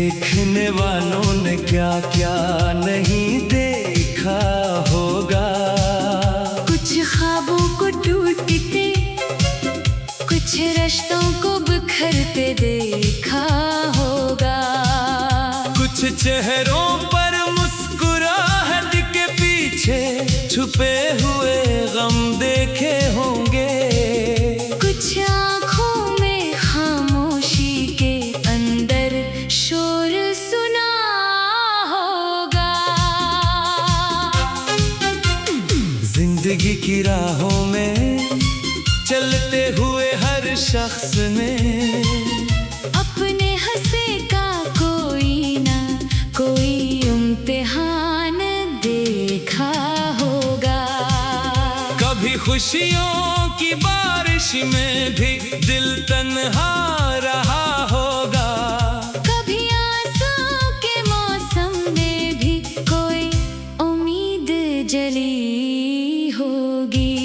देखने वालों ने क्या क्या नहीं देखा होगा। कुछ ख्वाबों को टूटते, कुछ रिश्तों को बिखरते देखा होगा। कुछ चेहरों पर मुस्कुराहट के पीछे छुपे हुए गम देखे होंगे। कुछ आँखों में खामोशी के अंदर शोर सुना होगा। जिंदगी की राहों में चलते हुए हर शख्स ने अपने हंसे का कोई ना कोई इम्तिहान देखा होगा। कभी खुशियों की बारिश में भी दिल तन्हा रहा होगा। कभी आंसू के मौसम में भी कोई उम्मीद जली होगी।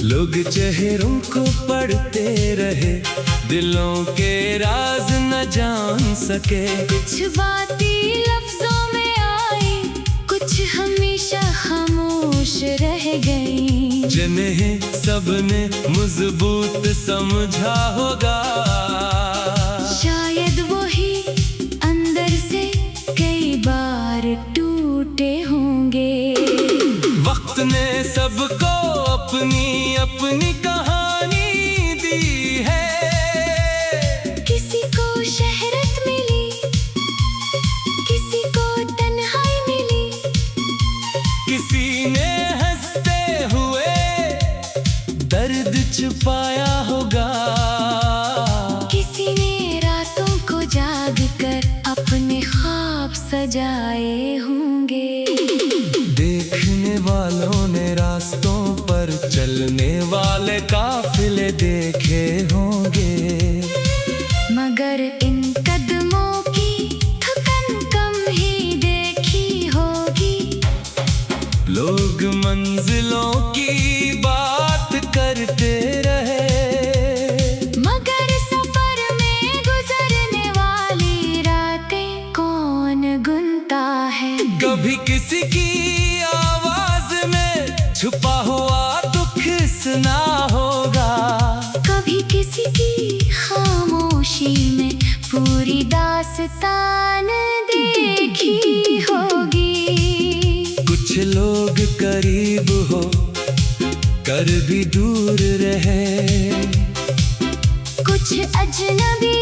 लोग चेहरों को पढ़ते रहे, दिलों के राज न जान सके। कुछ बातें लफ्जों में आई, कुछ हमेशा खामोश रह गई। जिन्हें सबने मजबूत समझा होगा। शायद वही अंदर से कई बार टूटे होंगे। वक्त ने सबको अपनी अपनी कहानी दी है। किसी को शहरत मिली, किसी को तन्हाई मिली। किसी ने हंसते हुए दर्द छुपाया होगा। किसी ने रातों को जाग कर अपने ख्वाब सजाए होंगे। देखने वालों ने रास्तों पर चलने वाले काफिले देखे होंगे। मगर इन कदमों की थकन कम ही देखी होगी। लोग मंजिलों की बात करते रहे, मगर सफर में गुजरने वाली रातें कौन गुनता है। कभी किसी की आवाज में छुपा हुआ दुख सुना होगा। कभी किसी की खामोशी में पूरी दास्तान देखी होगी। कुछ लोग करीब हो कर भी दूर रहे। कुछ अजनबी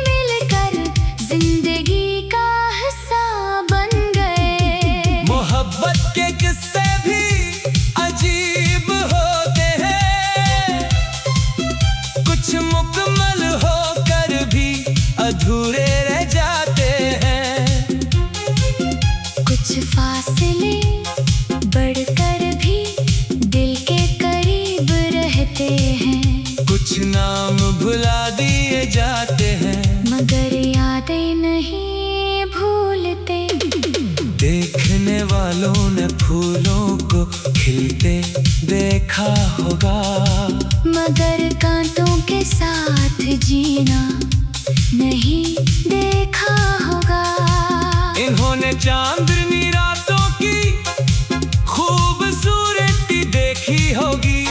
मिलकर जिंदगी का हिस्सा बन गए। मोहब्बत के किस्से भी अजीब होते हैं। कुछ मुकम्मल होकर भी अधूरे रह जाते हैं। कुछ फासले बढ़कर भी दिल के करीब रहते हैं। कुछ नाम भुला दिए जाते हैं, मगर यादें नहीं भूलते। देखने वालों ने फूलों को खिलते देखा होगा। मगर कांटों के साथ जीना नहीं देखा होगा। इन्होंने चांदनी रातों की खूबसूरती देखी होगी।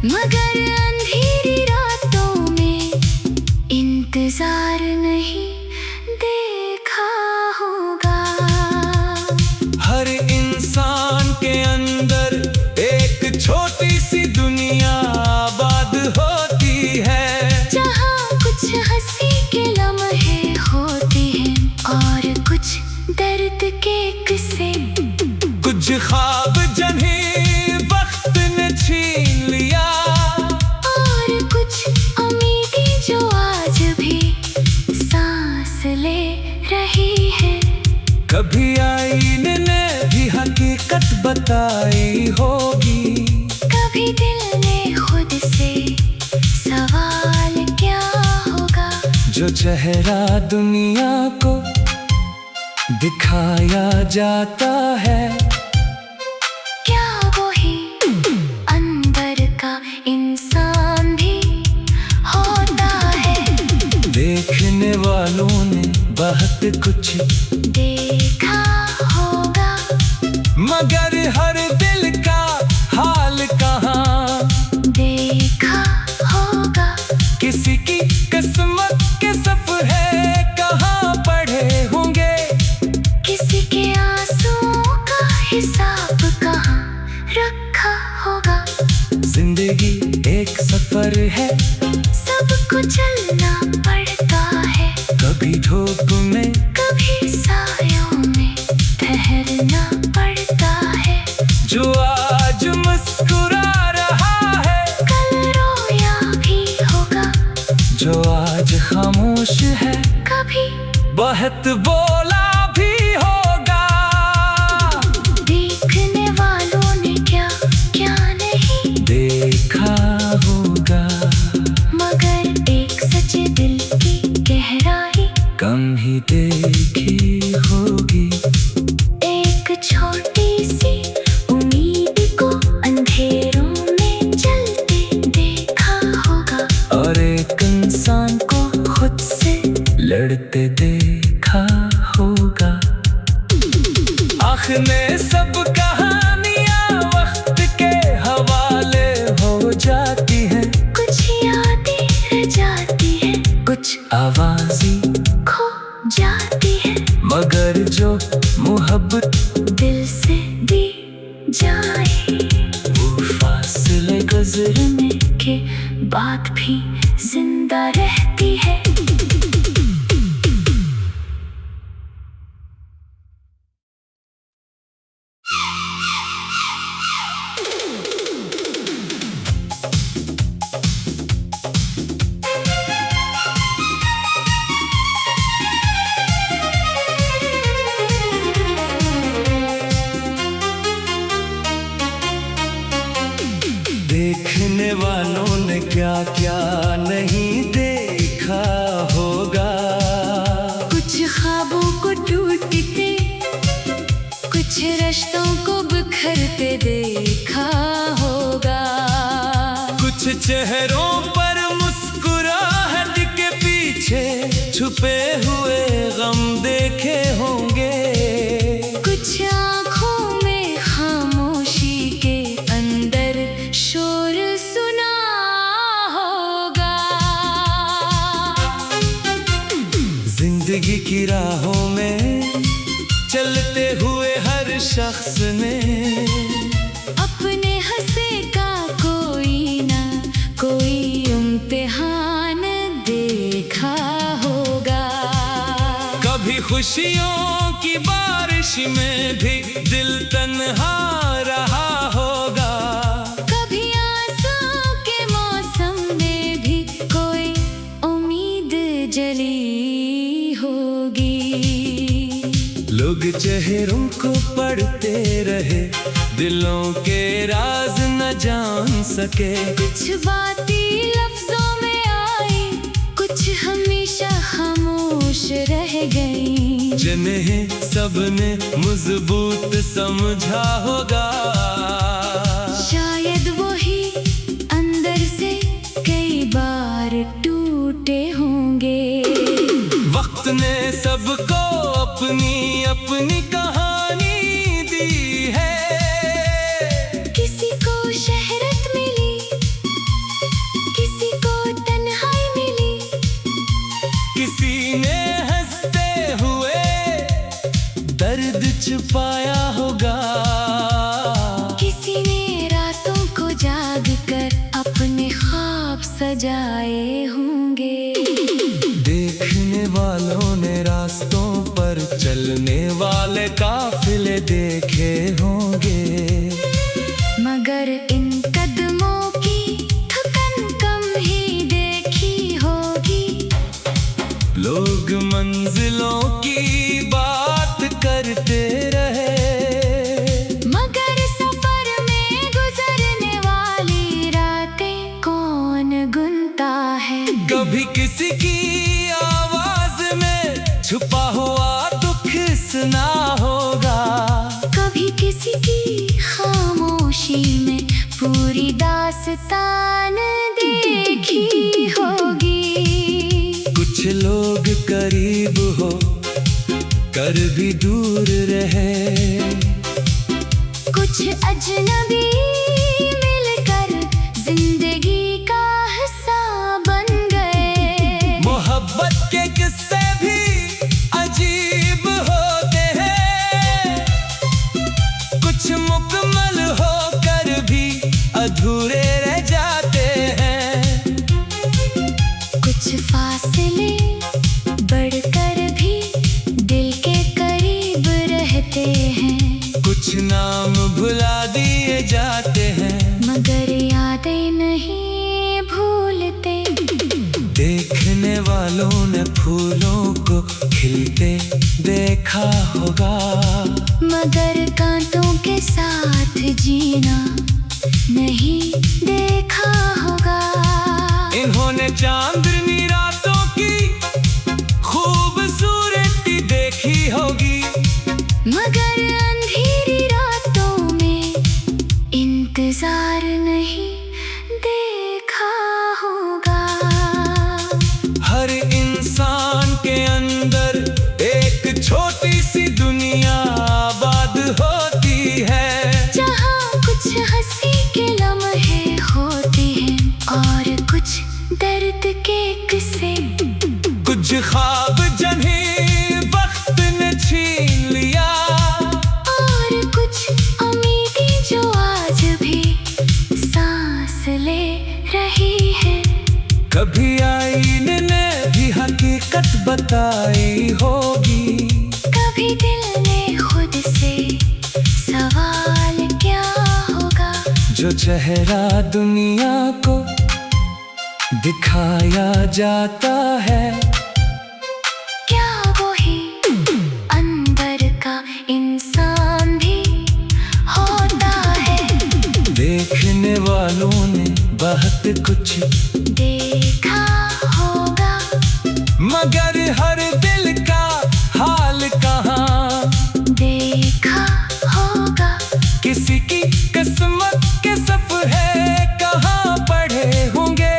मगर अंधेरी रातों में इंतजार नहीं देखा होगा। हर इंसान के अंदर एक छोटी सी दुनिया आबाद होती है। जहाँ कुछ हंसी के लम्हे होते हैं और कुछ दर्द के किस्से। कुछ ख्वाब जिन्हें वक्त ने छीन लिया, और कुछ उम्मीदें जो आज भी सांस ले रही है। कभी आईने ने भी हकीकत बताई होगी। कभी दिल ने खुद से सवाल क्या होगा। जो चेहरा दुनिया को दिखाया जाता है, क्या वही अंदर का इंसान भी होता है। देखने वालों ने वक्त कुछ देखा होगा, मगर हर दिल का हाल कहाँ देखा होगा। किसी की किस्मत के सफर है कहाँ पढ़े होंगे, किसी के आंसुओं का हिसाब कहाँ रखा होगा। जिंदगी एक सफर है, सबको चलना पड़ता है, कभी धूप में कभी सायों में ठहरना पड़ता है। जो आज मुस्कुरा रहा है, कल रोया भी होगा, जो आज खामोश है, कभी बहुत बोला भी होगा। देखने वालों ने क्या क्या नहीं देखा होगा, मगर एक सच्चे दिल की गहराई कम ही देखी होगी। एक छोटी सी उम्मीद को अंधेरों में जलते देखा होगा, और एक इंसान को खुद से लड़ते देखा होगा। आखिर में सब कहानियां वक्त के हवाले हो जाती हैं, कुछ यादें रह जाती हैं, कुछ आवाज़ी खो जाती है, मगर जो मोहब्बत दिल से दी जाए वो फासले गुजरने के बाद भी जिंदा रहती है। देखने वालों ने क्या क्या नहीं देखा होगा, कुछ ख्वाबों को टूटते, कुछ रिश्तों को बिखरते देखा होगा। कुछ चेहरों पर मुस्कुराहट के पीछे छुपे हुए गम देखे होंगे, कुछ आँखों में खामोशी के अंदर शोर सुना होगा। जिंदगी की राहों में चलते हुए हर शख्स ने अपने हंसे का कोई ना कोई इम्तिहान देखा होगा। कभी खुशियों की बारिश में भी दिल तन्हा रहा होगा, कभी आंसू के मौसम में भी कोई उम्मीद जली होगी। लोग चेहरों को पढ़ते रहे, दिलों के राज न जान सके। कुछ बातें लफ्जों में आई, कुछ हमेशा खामोश रह गई, जिन्हें सबने मजबूत समझा होगा। शायद वही अंदर से कई बार टूटे होंगे। वक्त ने सबको अपनी अपनी कहानी दी है, किसी को शहरत मिली, किसी को तन्हाई मिली, किसी ने हंसते हुए दर्द छुपाया होगा, किसी ने रातों को जाग कर अपने ख्वाब सजाए होंगे। देखने वालों ने रास्तों पर चलने वाले काफिले देखे होंगे, मगर इन कदमों की थकन कम ही देखी होगी। लोग मंजिलों की बात करते रहे, मगर सफर में गुजरने वाली रातें कौन गुनता है। कभी किसी की आवाज में छुपा हुआ दुख सुना होगा, कभी किसी की खामोशी में पूरी दास्तान देखी होगी। कुछ लोग करीब हो पर भी दूर रहे। कुछ अजनबी मिलकर जिंदगी का हिस्सा बन गए। मोहब्बत के किस्से भी अजीब होते हैं, कुछ मुकम्मल होकर भी अधूरे रह जाते हैं। कुछ फासले बढ़कर भी दिल के करीब रहते हैं। कुछ नाम भुला दिए जाते हैं, मगर यादें नहीं भूलते। देखने वालों ने फूलों को खिलते देखा होगा, मगर कांटों के साथ जीना नहीं देखा होगा। इन्होंने चांदनी रातों की खूबसूरती देखी होगी, मगर अंधेरी रातों में इंतजार नहीं देखा होगा। हर इंसान के अंदर एक छोटी सी दुनिया आबाद होती है, जहाँ कुछ हंसी के लम्हे होते हैं और कुछ दर्द के किस्से। कुछ ख्वाब जिन्हें वक्त ने छीन लिया, और कुछ उम्मीदें जो आज भी सांस ले रही है। कभी आईने ने भी हकीकत बताई होगी, कभी दिल ने खुद से सवाल क्या होगा। जो चेहरा दुनिया को दिखाया जाता है, क्या वही अंदर का इंसान भी होता है। देखने वालों ने बहुत कुछ देखा होगा, मगर हर दिल का हाल कहाँ देखा होगा। किसी की किस्मत के सफ़र कहाँ पढ़े होंगे,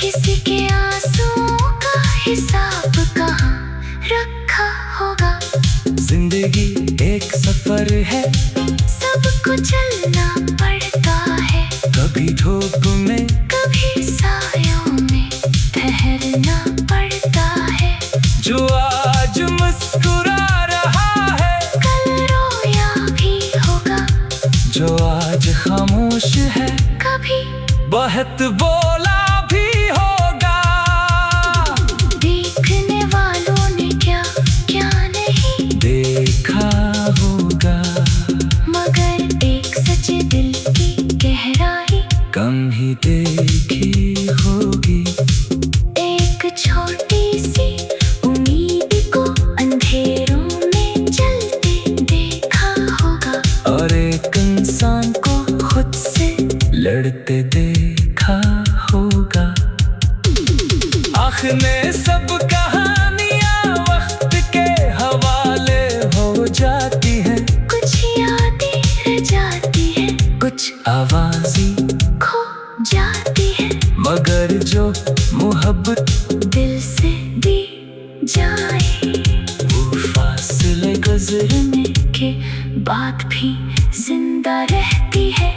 किसी के आंसुओं का हिसाब कहाँ रखा होगा। जिंदगी एक सफर है, सबको चलना पड़ता है। कभी धूप में कभी सायों में ठहरना पड़ता है। जो आज मुस्कुरा रहा है, कल रोया भी होगा। जो आज खामोश है, कभी बहुत बोला भी होगा। देखने वालों ने क्या क्या नहीं देखा होगा, मगर एक सच्चे दिल की गहराई कम ही देखी होगी। एक छोटी सी उम्मीद को अंधेरों में जलते देखा होगा, और एक इंसान को खुद से लड़ते देखा होगा। आखिर में सब कहानियां वक्त के हवाले हो जाती हैं, कुछ यादें रह जाती हैं, कुछ आवाज़ें खो जाती हैं, मगर जो मोहब्बत दिल से दी जाए वो फासले गुजरने के बाद भी जिंदा रहती है।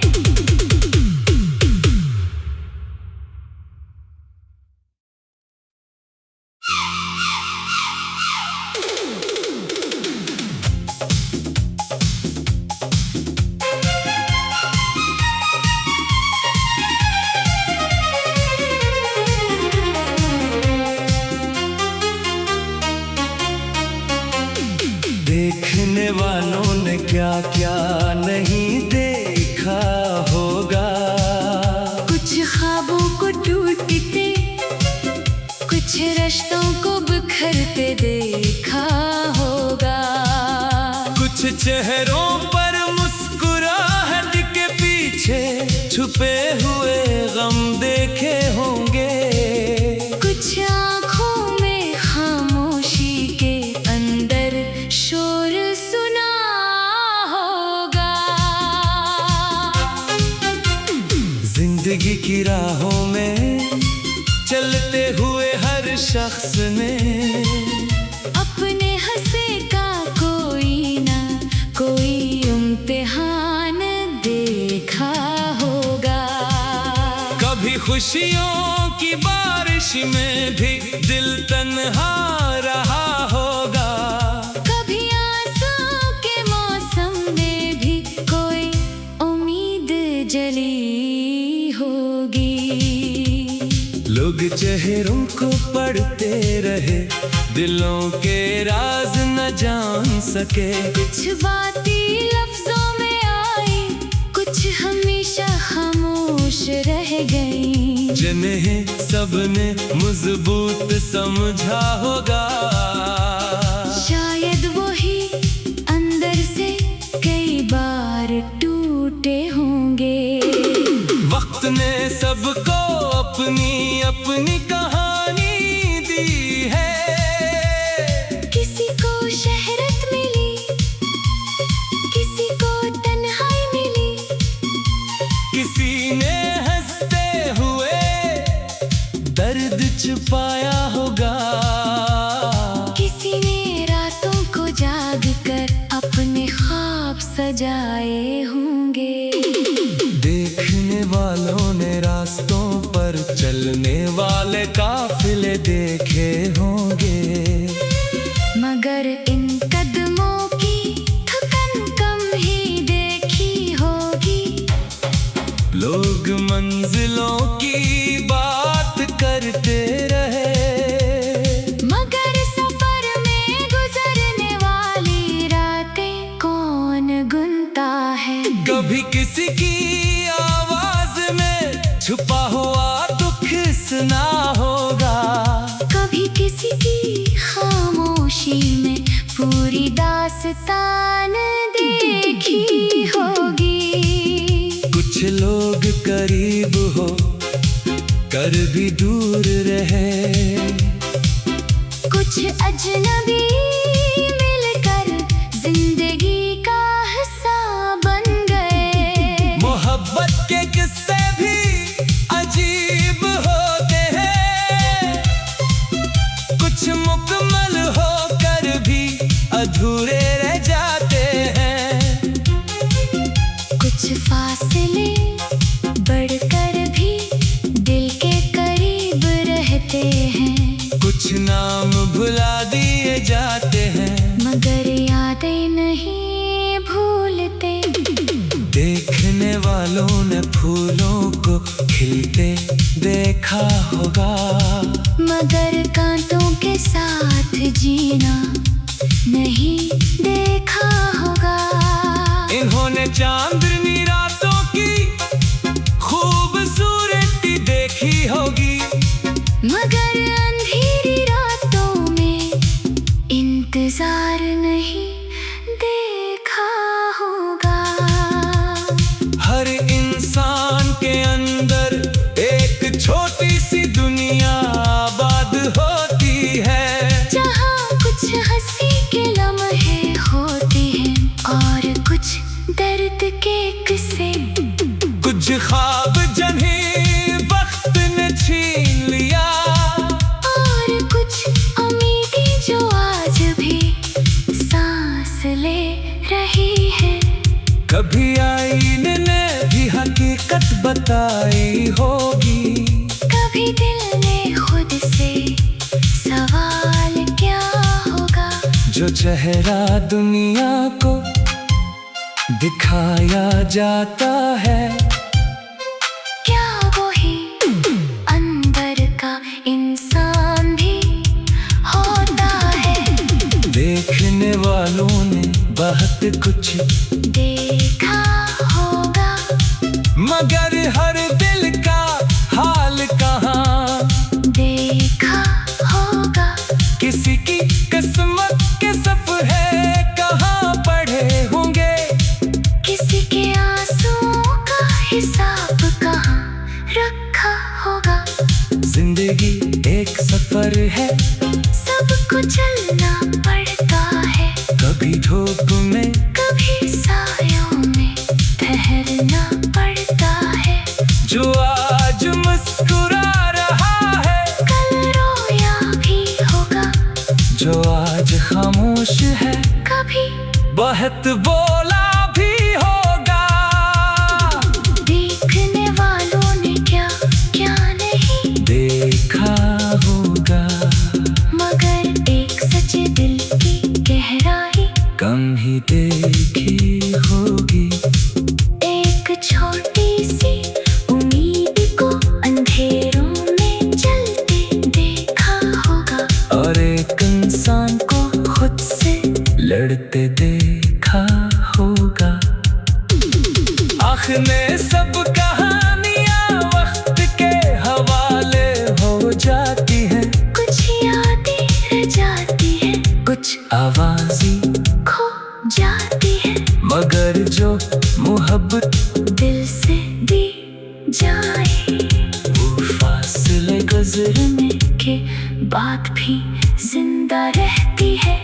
देखने वालों ने क्या क्या नहीं देखा होगा, कुछ ख्वाबों को टूटते, कुछ रिश्तों को बिखरते देखा होगा। कुछ चेहरों पर मुस्कुराहट के पीछे छुपे हुए गम देखे होंगे, कुछ आँखों में खामोशी के अंदर शोर सुना होगा। जिंदगी की राहों में चलते हुए हर शख्स ने अपने हंसे का खुशियों की बारिश में भी दिल तन्हा रहा होगा। कभी आंसू के मौसम में भी कोई उम्मीद जली होगी। लोग चेहरों को पढ़ते रहे, दिलों के राज न जान सके। कुछ बातें लफ्जों में आई, कुछ हमेशा खामोश रह गई। जिन्हें सबने मजबूत समझा होगा, शायद वही अंदर से कई बार टूटे होंगे। वक्त ने सबको अपनी अपनी कहानी दी है। किसी को शहरत मिली, किसी को तन्हाई मिली। किसी ने हंसते हुए दर्द छुपाया होगा। किसी ने रातों को जाग कर अपने ख्वाब सजाए होंगे। देखने वालों ने रास्तों पर चलने वाले काफिले देखे होंगे। मगर इन कदमों की थकन कम ही देखी होगी। लोग मंजिलों की बात करते रहे, मगर सफर में गुजरने वाली रातें कौन गुनता है। कभी किसी की आवाज में छुपा हुआ दुख सुना होगा। कभी किसी की खामोशी में पूरी दास्तान देखी होगी। कुछ लोग करीब हो कर भी दूर रहे, कुछ अजनबी मिलकर जिंदगी का हिस्सा बन गए। मोहब्बत के किस्से भी अजीब होते हैं, कुछ मुकम्मल होकर भी अधूरे रह जाते हैं। कुछ फासले बढ़कर भी दिल के करीब रहते हैं। कुछ नाम भुला दिए जाते हैं, मगर यादें नहीं भूलते। देखने वालों ने फूलों को खिलते देखा होगा। मगर कांटों के साथ जीना नहीं देखा होगा। इन्होंने चांदनी रातों की खूबसूरती देखी होगी। मगर अंधेरी रातों में इंतजार नहीं देखा होगा। हर इंसान के अंदर एक छोटी सी दुनिया आबाद होती है, जहाँ कुछ हंसी के लम्हे होते हैं और कुछ दर्द के किस्से। कुछ ख्वाब जिन्हें वक्त ने छीन लिया, और कुछ उम्मीदें जो आज भी सांस ले रही है। कभी आईने ने भी हकीकत बताई होगी। कभी दिल ने खुद से सवाल क्या होगा। जो चेहरा दुनिया को दिखाया जाता है, क्या वही अंदर का इंसान भी होता है। देखने वालों ने बहुत कुछ देखा होगा, मगर हर दिल का हाल कहाँ देखा होगा। किसी की किस्मत के सफर है कहाँ पढ़े होंगे। किसी के आंसुओं का हिसाब कहाँ रखा होगा। जिंदगी एक सफर है, सबको चलना पड़ता है। कभी धूप में कभी सायों में ठहरना पड़ता है। जो आज मुस्कुरा रहा है, कल रोया भी होगा। जो आज खामोश है, कभी बहुत बोला भी होगा। देखने वालों ने क्या क्या लड़ते देखा होगा। आखिर में सब कहानियां वक्त के हवाले हो जाती हैं। कुछ यादें रह जाती हैं, कुछ आवाज़ें खो जाती है, मगर जो मोहब्बत दिल से दी जाए वो फासले गुजरने के बाद भी जिंदा रहती है।